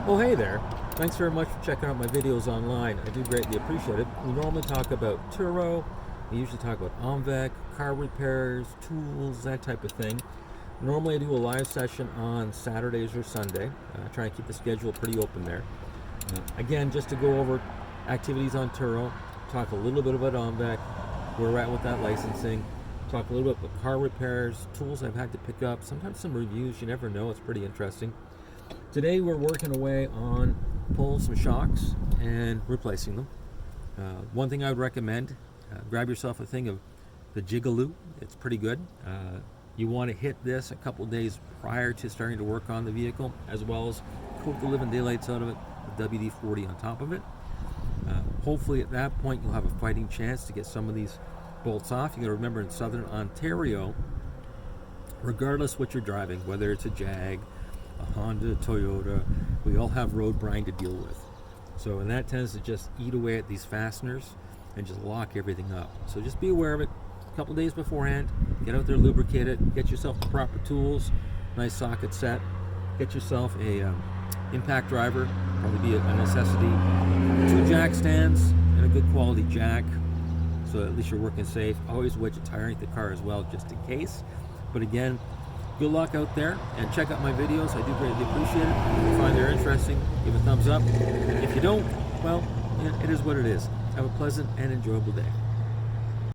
Oh, hey there. Thanks very much for checking out my videos online. I do greatly appreciate it. We normally talk about Turo. We usually talk about OMVEC, car repairs, tools, that type of thing. Normally I do a live session on Saturdays or Sunday. Try and keep the schedule pretty open there. Again, just to go over activities on Turo, talk a little bit about OMVEC, where we're at with that licensing, talk a little bit about car repairs, tools I've had to pick up, sometimes some reviews, you never know, it's pretty interesting. Today we're working away on pulling some shocks and replacing them. One thing I would recommend, grab yourself a thing of the Jigaloo. It's pretty good. You want to hit this a couple days prior to starting to work on the vehicle, as well as coat the living daylights out of it with WD-40 on top of it. Hopefully at that point you'll have a fighting chance to get some of these bolts off. You got to remember, in southern Ontario, regardless what you're driving, whether it's a Jag, a Honda, Toyota, we all have road brine to deal with. So, and that tends to just eat away at these fasteners and just lock everything up. So just be aware of it a couple days beforehand. Get out there, lubricate it, get yourself the proper tools, nice socket set, get yourself a impact driver, probably be a necessity, 2 jack stands and a good quality jack, so at least you're working safe. Always wedge a tire underneath the car as well, just in case. But again, good luck out there, and check out my videos. I do greatly appreciate it. If you find they're interesting, give a thumbs up. If you don't, well, it is what it is. Have a pleasant and enjoyable day.